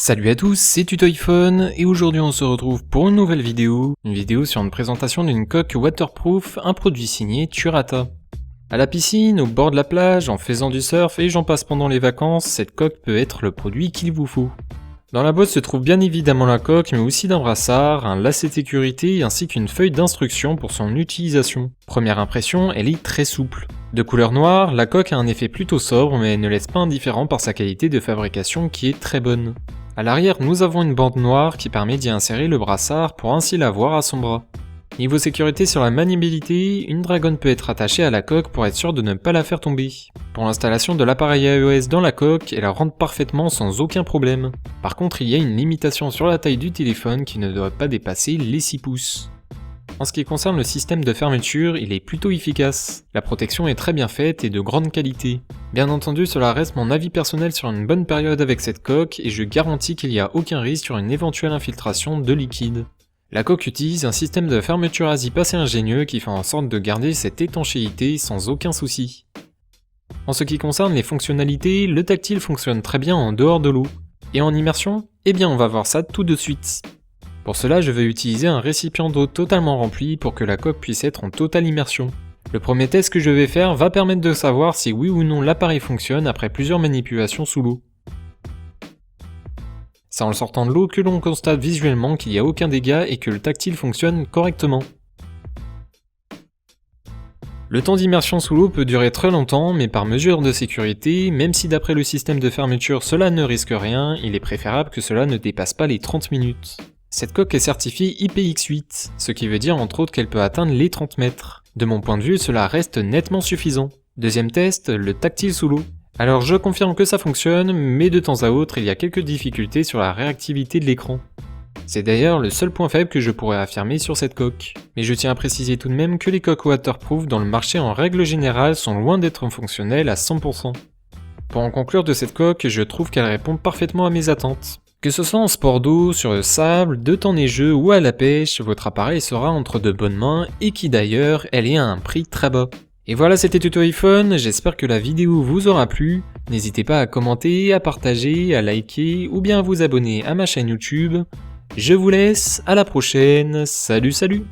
Salut à tous, c'est TutoiPhone et aujourd'hui on se retrouve pour une nouvelle vidéo, sur une présentation d'une coque waterproof, un produit signé Turata. À la piscine, au bord de la plage, en faisant du surf et j'en passe pendant les vacances, cette coque peut être le produit qu'il vous faut. Dans la boîte se trouve bien évidemment la coque, mais aussi d'un brassard, un lacet de sécurité ainsi qu'une feuille d'instruction pour son utilisation. Première impression, elle est très souple. De couleur noire, la coque a un effet plutôt sobre mais elle ne laisse pas indifférent par sa qualité de fabrication qui est très bonne. À l'arrière, nous avons une bande noire qui permet d'y insérer le brassard pour ainsi l'avoir à son bras. Niveau sécurité sur la maniabilité, une dragonne peut être attachée à la coque pour être sûr de ne pas la faire tomber. Pour l'installation de l'appareil iOS dans la coque, elle rentre parfaitement sans aucun problème. Par contre, il y a une limitation sur la taille du téléphone qui ne doit pas dépasser les 6 pouces. En ce qui concerne le système de fermeture, il est plutôt efficace. La protection est très bien faite et de grande qualité. Bien entendu, cela reste mon avis personnel sur une bonne période avec cette coque et je garantis qu'il n'y a aucun risque sur une éventuelle infiltration de liquide. La coque utilise un système de fermeture à zip assez ingénieux qui fait en sorte de garder cette étanchéité sans aucun souci. En ce qui concerne les fonctionnalités, le tactile fonctionne très bien en dehors de l'eau. Et en immersion? Eh bien on va voir ça tout de suite. Pour cela, je vais utiliser un récipient d'eau totalement rempli pour que la coque puisse être en totale immersion. Le premier test que je vais faire va permettre de savoir si oui ou non l'appareil fonctionne après plusieurs manipulations sous l'eau. C'est en le sortant de l'eau que l'on constate visuellement qu'il n'y a aucun dégât et que le tactile fonctionne correctement. Le temps d'immersion sous l'eau peut durer très longtemps, mais par mesure de sécurité, même si d'après le système de fermeture cela ne risque rien, il est préférable que cela ne dépasse pas les 30 minutes. Cette coque est certifiée IPX8, ce qui veut dire entre autres qu'elle peut atteindre les 30 mètres. De mon point de vue, cela reste nettement suffisant. Deuxième test, le tactile sous l'eau. Alors je confirme que ça fonctionne, mais de temps à autre il y a quelques difficultés sur la réactivité de l'écran. C'est d'ailleurs le seul point faible que je pourrais affirmer sur cette coque. Mais je tiens à préciser tout de même que les coques waterproof dans le marché en règle générale sont loin d'être fonctionnelles à 100%. Pour en conclure de cette coque, je trouve qu'elle répond parfaitement à mes attentes. Que ce soit en sport d'eau, sur le sable, de temps neigeux ou à la pêche, votre appareil sera entre de bonnes mains et qui d'ailleurs, elle est à un prix très bas. Et voilà, c'était TutoiPhone, j'espère que la vidéo vous aura plu. N'hésitez pas à commenter, à partager, à liker ou bien à vous abonner à ma chaîne YouTube. Je vous laisse, à la prochaine, salut salut!